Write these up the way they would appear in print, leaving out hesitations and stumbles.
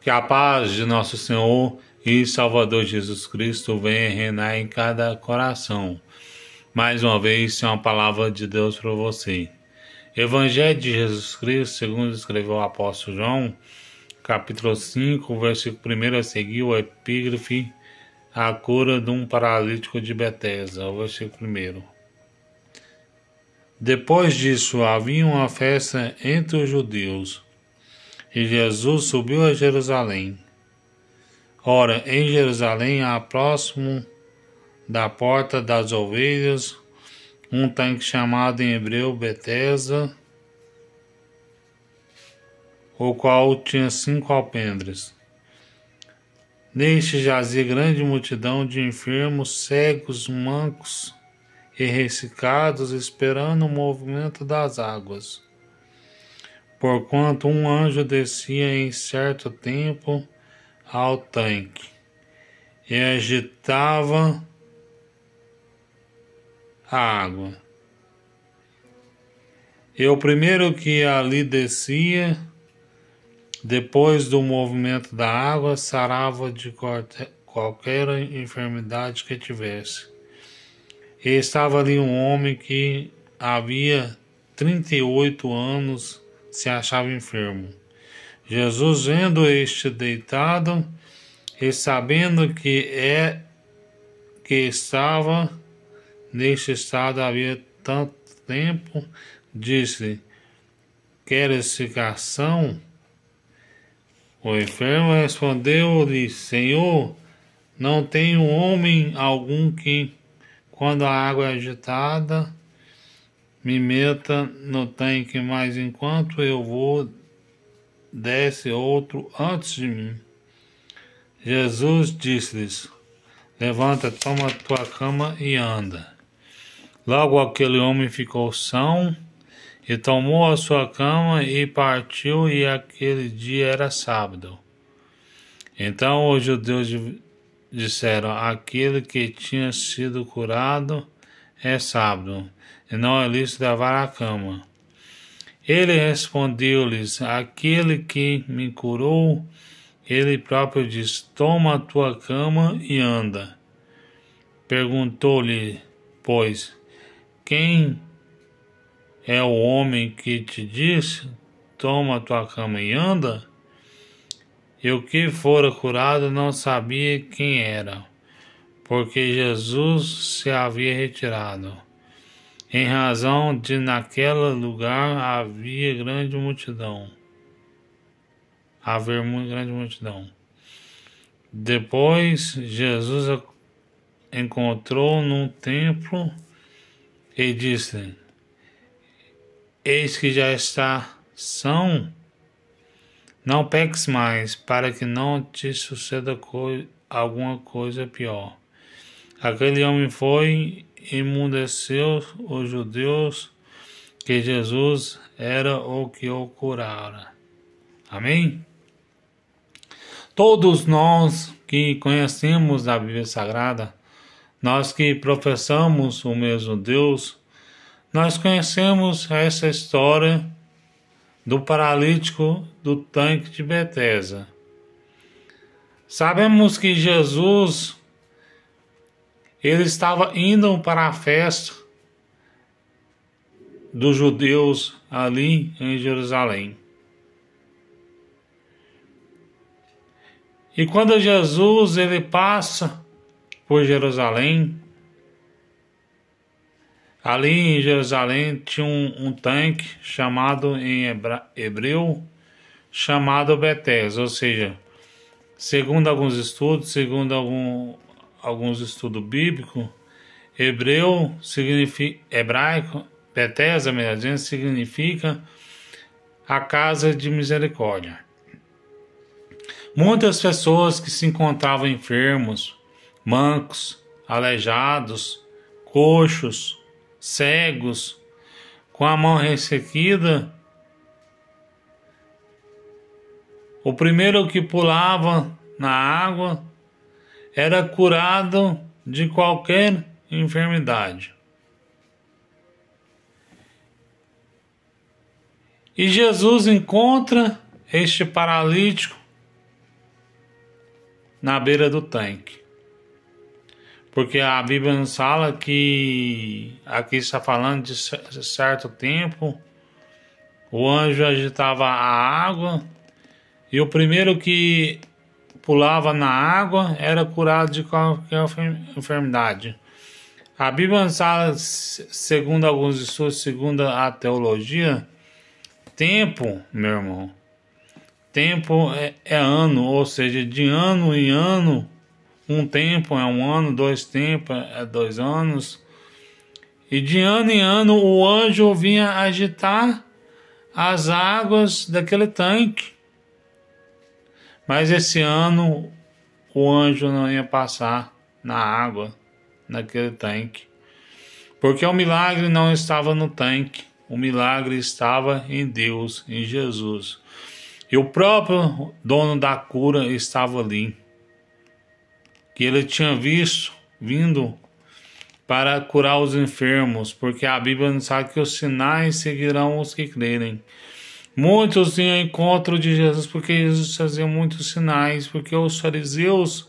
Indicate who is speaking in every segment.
Speaker 1: Que a paz de nosso Senhor e Salvador Jesus Cristo venha reinar em cada coração. Mais uma vez, é uma palavra de Deus para você. Evangelho de Jesus Cristo, segundo escreveu o apóstolo João, capítulo 5, versículo 1 a seguir, o epígrafe, a cura de um paralítico de Betesda, o versículo 1. Depois disso, havia uma festa entre os judeus, e Jesus subiu a Jerusalém. Ora, em Jerusalém, próximo da porta das ovelhas, um tanque chamado em hebreu Betesda, o qual tinha 5 alpendres. Neste jazia grande multidão de enfermos, cegos, mancos e ressecados, esperando o movimento das águas. Porquanto um anjo descia em certo tempo ao tanque e agitava a água. E o primeiro que ali descia, depois do movimento da água, sarava de qualquer enfermidade que tivesse. E estava ali um homem que havia 38 anos se achava enfermo. Jesus, vendo este deitado e sabendo que estava neste estado havia tanto tempo, disse: Queres ficar são? O enfermo respondeu-lhe: Senhor, não tenho homem algum que, quando a água é agitada, me meta no tanque, mas enquanto eu vou, desce outro antes de mim. Jesus disse-lhes: Levanta, toma tua cama e anda. Logo aquele homem ficou são e tomou a sua cama e partiu, e aquele dia era sábado. Então os judeus disseram: Aquele que tinha sido curado é sábado, e não é lícito levar a cama. Ele respondeu-lhes: Aquele que me curou, ele próprio disse: Toma a tua cama e anda. Perguntou-lhe, pois, quem é o homem que te disse: Toma a tua cama e anda? E o que fora curado não sabia quem era, porque Jesus se havia retirado, em razão de naquele lugar haver muito grande multidão. Depois Jesus encontrou num templo e disse: Eis que já está são, não peques mais, para que não te suceda alguma coisa pior. Aquele homem foi e emudeceu os judeus que Jesus era o que o curara. Amém? Todos nós que conhecemos a Bíblia Sagrada, nós que professamos o mesmo Deus, nós conhecemos essa história do paralítico do tanque de Betesda. Sabemos que Jesus, ele estava indo para a festa dos judeus ali em Jerusalém. E quando Jesus ele passa por Jerusalém, ali em Jerusalém tinha um tanque chamado em hebreu, chamado Betesda, ou seja, segundo alguns estudos, alguns estudos bíblicos, hebraico, Betesda, melhor dizendo, significa a casa de misericórdia. Muitas pessoas que se encontravam enfermos, mancos, aleijados, coxos, cegos, com a mão ressequida, o primeiro que pulava na água era curado de qualquer enfermidade. E Jesus encontra este paralítico na beira do tanque. Porque a Bíblia nos fala que aqui está falando de certo tempo, o anjo agitava a água e o primeiro que pulava na água era curado de qualquer enfermidade. A Bíblia nos fala, segundo alguns estudos, segundo a teologia, tempo, meu irmão, tempo é ano, ou seja, de ano em ano, um tempo é um ano, 2 tempos é 2 anos. E de ano em ano o anjo vinha agitar as águas daquele tanque. Mas esse ano o anjo não ia passar na água, naquele tanque. Porque o milagre não estava no tanque. O milagre estava em Deus, em Jesus. E o próprio dono da cura estava ali. Que ele tinha vindo para curar os enfermos, porque a Bíblia nos fala que os sinais seguirão os que crerem. Muitos iam ao encontro de Jesus porque Jesus fazia muitos sinais, porque os fariseus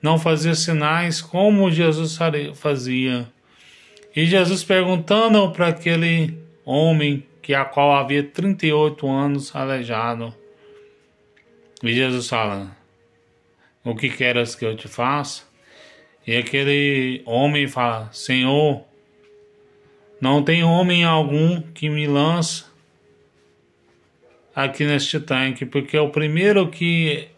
Speaker 1: não faziam sinais como Jesus fazia. E Jesus perguntando para aquele homem que a qual havia 38 anos aleijado. E Jesus fala: o que queres que eu te faça? E aquele homem fala: Senhor, não tem homem algum que me lança aqui neste tanque, porque o primeiro que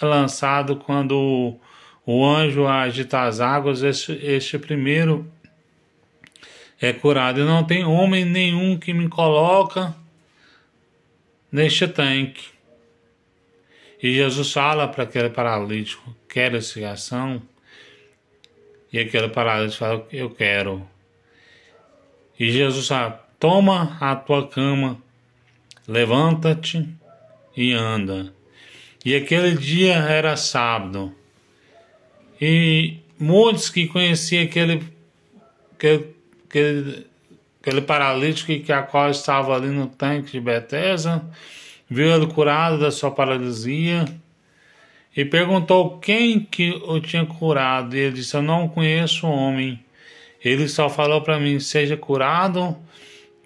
Speaker 1: é lançado quando o anjo agita as águas, este primeiro é curado. E não tem homem nenhum que me coloca neste tanque. E Jesus fala para aquele paralítico: queres ligação? E aquele paralítico fala: eu quero. E Jesus fala: toma a tua cama, levanta-te e anda. E aquele dia era sábado. E muitos que conheciam aquele paralítico que a qual estava ali no tanque de Betesda, viu ele curado da sua paralisia e perguntou quem que o tinha curado. E ele disse: eu não conheço o homem. Ele só falou para mim: seja curado,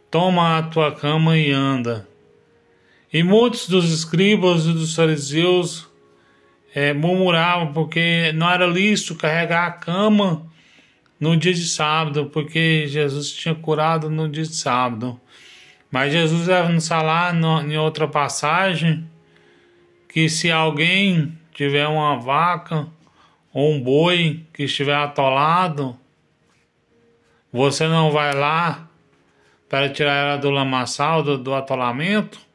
Speaker 1: toma a tua cama e anda. E muitos dos escribas e dos fariseus murmuravam porque não era lícito carregar a cama no dia de sábado, porque Jesus tinha curado no dia de sábado. Mas Jesus vai nos falar em outra passagem que se alguém tiver uma vaca ou um boi que estiver atolado, você não vai lá para tirar ela do lamaçal, do atolamento?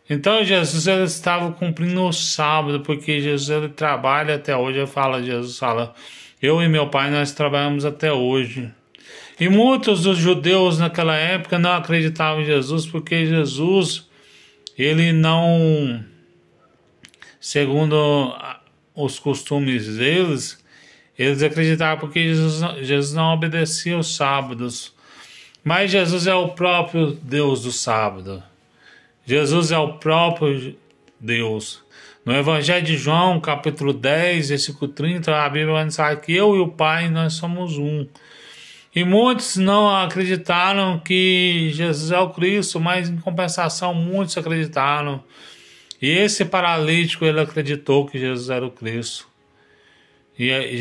Speaker 1: Então Jesus ele estava cumprindo o sábado, porque Jesus ele trabalha até hoje. Jesus fala: eu e meu pai nós trabalhamos até hoje. E muitos dos judeus naquela época não acreditavam em Jesus, porque Jesus, ele não, segundo os costumes deles, eles acreditavam porque Jesus não obedecia os sábados. Mas Jesus é o próprio Deus do sábado. Jesus é o próprio Deus. No Evangelho de João, capítulo 10, versículo 30, a Bíblia nos fala que eu e o Pai, nós somos um. E muitos não acreditaram que Jesus é o Cristo, mas em compensação muitos acreditaram. E esse paralítico, ele acreditou que Jesus era o Cristo. E aí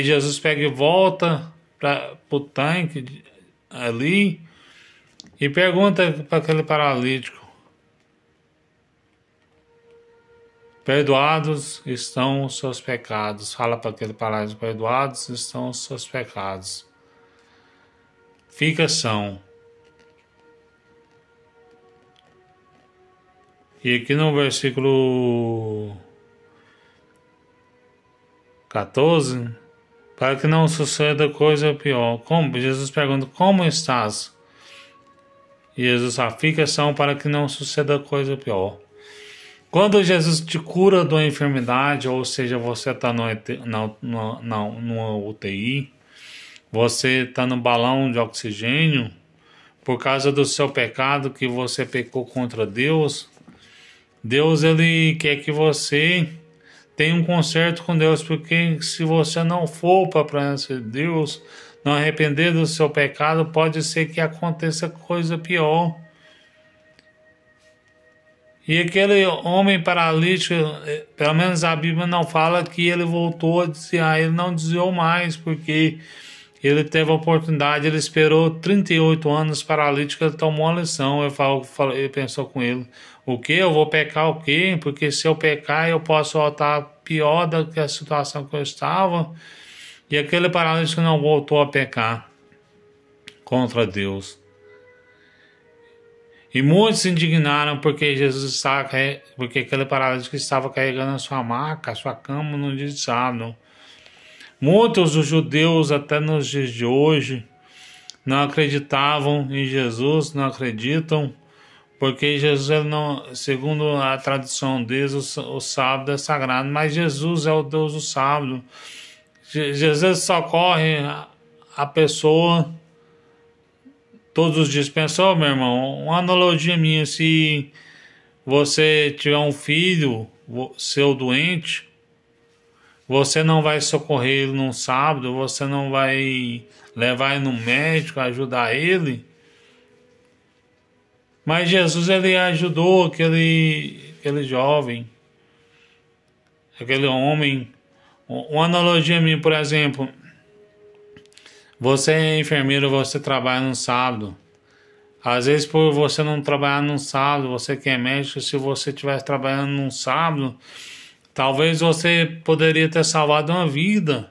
Speaker 1: Jesus pega e volta para o tanque ali e pergunta para aquele paralítico: perdoados estão os seus pecados. Fala para aquele paralítico: perdoados estão os seus pecados. Fica são. E aqui no versículo 14, para que não suceda coisa pior. Jesus pergunta: como estás? E Jesus fala: fica são para que não suceda coisa pior. Quando Jesus te cura de uma enfermidade, ou seja, você está numa UTI, você está no balão de oxigênio, por causa do seu pecado que você pecou contra Deus, Deus, ele quer que você tenha um conserto com Deus, porque se você não for para a presença de Deus, não arrepender do seu pecado, pode ser que aconteça coisa pior. E aquele homem paralítico, pelo menos a Bíblia não fala que ele voltou a desviar, ele não desviou mais, porque ele teve a oportunidade, ele esperou 38 anos paralítico, ele tomou uma lição, ele pensou com ele, o que? Eu vou pecar o quê? Porque se eu pecar eu posso voltar pior do que a situação que eu estava. E aquele paralítico não voltou a pecar contra Deus. E muitos se indignaram porque porque aquele paralítico estava carregando a sua maca, a sua cama no dia de sábado. Muitos dos judeus, até nos dias de hoje, não acreditavam em Jesus, não acreditam, porque Jesus, ele não, segundo a tradição deles, o sábado é sagrado, mas Jesus é o Deus do sábado. Jesus socorre a pessoa todos os dias. Pensou, meu irmão? Uma analogia minha: se você tiver um filho seu doente, você não vai socorrer ele num sábado, você não vai levar ele no médico, ajudar ele. Mas Jesus, ele ajudou aquele jovem, aquele homem. Uma analogia minha, por exemplo, você é enfermeiro, você trabalha no sábado. Às vezes, por você não trabalhar no sábado, você que é médico, se você estivesse trabalhando num sábado, talvez você poderia ter salvado uma vida.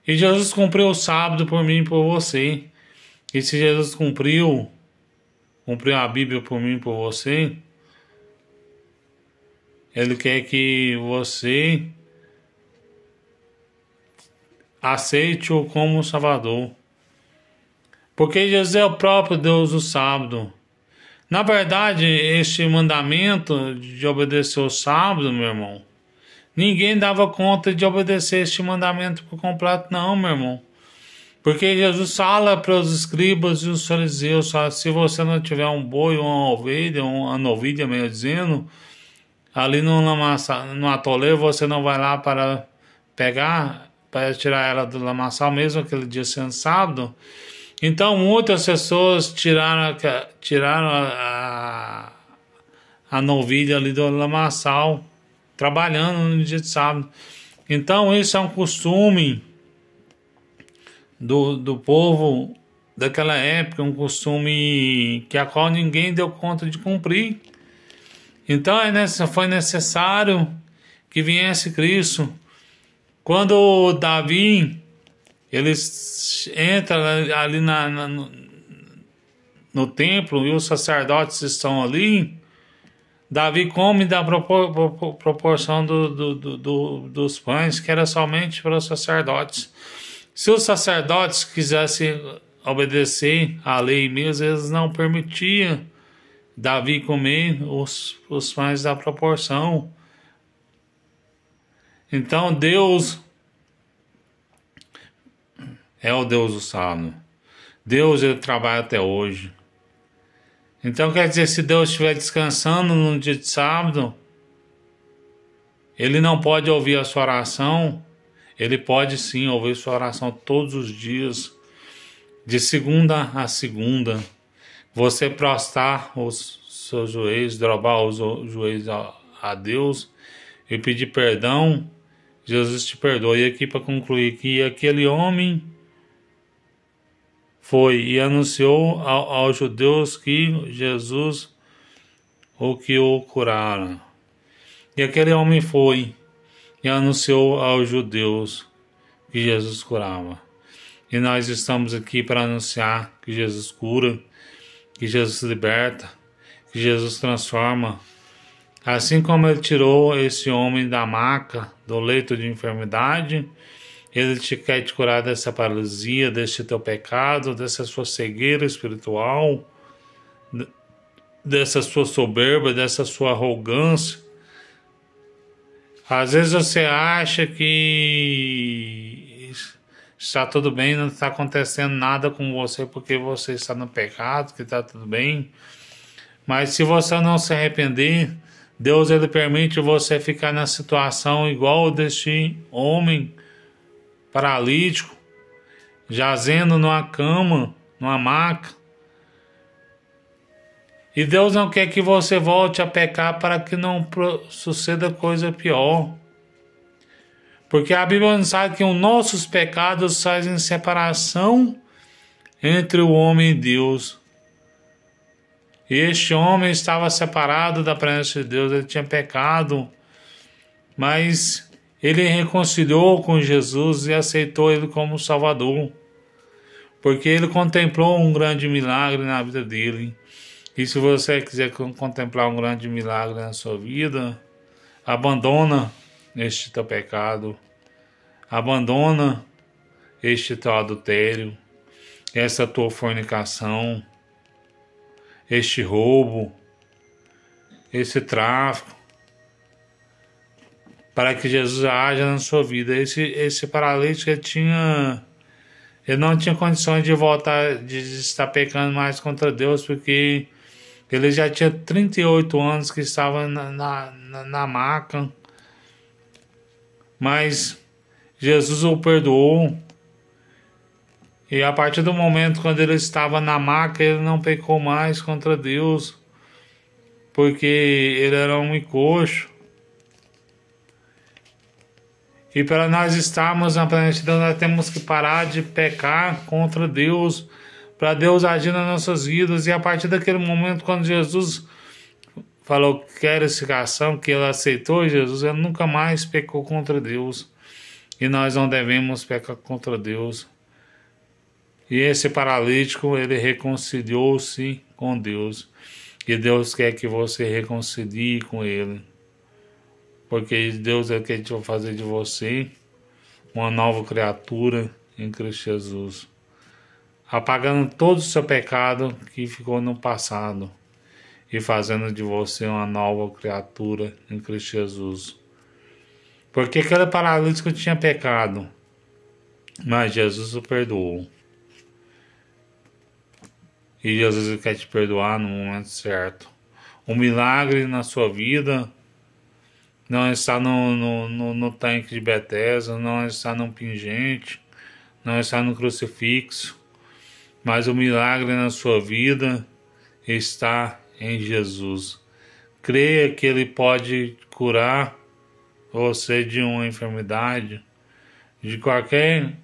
Speaker 1: E Jesus cumpriu o sábado por mim e por você. E se Jesus cumpriu a Bíblia por mim e por você, Ele quer que você aceite-o como Salvador. Porque Jesus é o próprio Deus do sábado. Na verdade, este mandamento de obedecer o sábado, meu irmão, ninguém dava conta de obedecer este mandamento por completo, não, meu irmão. Porque Jesus fala para os escribas e os fariseus, se você não tiver um boi ou uma novilha, melhor dizendo, ali no atoleiro, você não vai lá para pegar, para tirar ela do lamaçal, mesmo aquele dia sendo sábado. Então muitas pessoas tiraram a novilha ali do lamaçal, trabalhando no dia de sábado. Então isso é um costume do povo daquela época, um costume a qual ninguém deu conta de cumprir. Então foi necessário que viesse Cristo. Quando Davi, ele entra ali no templo e os sacerdotes estão ali, Davi come da proporção dos pães, que era somente para os sacerdotes. Se os sacerdotes quisessem obedecer à lei mesmo, eles não permitiam Davi comer os pães da proporção. Então Deus é o Deus do sábado. Deus, ele trabalha até hoje. Então quer dizer, se Deus estiver descansando no dia de sábado, Ele não pode ouvir a sua oração. Ele pode sim ouvir sua oração todos os dias, de segunda a segunda. Você prostrar os seus joelhos, dobrar os joelhos a Deus e pedir perdão, Jesus te perdoa. E aqui para concluir, que aquele homem foi e anunciou aos judeus que Jesus que o curaram. E aquele homem foi e anunciou aos judeus que Jesus curava. E nós estamos aqui para anunciar que Jesus cura, que Jesus liberta, que Jesus transforma. Assim como Ele tirou esse homem da maca, do leito de enfermidade, Ele quer te curar dessa paralisia, desse teu pecado, dessa sua cegueira espiritual, dessa sua soberba, dessa sua arrogância. Às vezes você acha que está tudo bem, não está acontecendo nada com você porque você está no pecado, que está tudo bem. Mas se você não se arrepender, Deus ele permite você ficar na situação igual deste homem paralítico, jazendo numa cama, numa maca. E Deus não quer que você volte a pecar para que não suceda coisa pior. Porque a Bíblia nos sabe que os nossos pecados fazem separação entre o homem e Deus. E este homem estava separado da presença de Deus, ele tinha pecado, mas ele reconciliou com Jesus e aceitou ele como Salvador, porque ele contemplou um grande milagre na vida dele. E se você quiser contemplar um grande milagre na sua vida, abandona este teu pecado, abandona este teu adultério, essa tua fornicação, este roubo, esse tráfico, para que Jesus haja na sua vida. Esse paralítico ele não tinha condições de voltar, de estar pecando mais contra Deus, porque ele já tinha 38 anos que estava na maca, mas Jesus o perdoou. E a partir do momento quando ele estava na maca, ele não pecou mais contra Deus, porque ele era um coxo. E para nós estarmos na presença de Deus, nós temos que parar de pecar contra Deus, para Deus agir nas nossas vidas. E a partir daquele momento, quando Jesus falou que quer expiação, que ele aceitou Jesus, ele nunca mais pecou contra Deus. E nós não devemos pecar contra Deus. E esse paralítico, ele reconciliou-se com Deus. E Deus quer que você reconcilie com ele. Porque Deus quer fazer de você uma nova criatura em Cristo Jesus. Apagando todo o seu pecado que ficou no passado. E fazendo de você uma nova criatura em Cristo Jesus. Porque aquele paralítico tinha pecado. Mas Jesus o perdoou. E Jesus quer te perdoar no momento certo. O milagre na sua vida não está no tanque de Betesda, não está no pingente, não está no crucifixo. Mas o milagre na sua vida está em Jesus. Creia que Ele pode curar você de uma enfermidade, de qualquer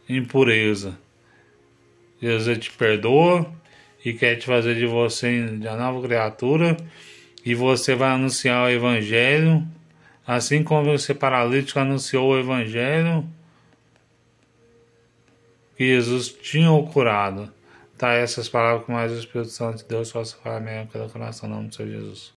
Speaker 1: impureza. Jesus te perdoa e quer te fazer de você uma nova criatura, e você vai anunciar o Evangelho, assim como esse paralítico anunciou o Evangelho que Jesus tinha o curado. Tá, essas palavras que mais o Espírito Santo de Deus possa falar mesmo pelo coração, em nome do Senhor Jesus.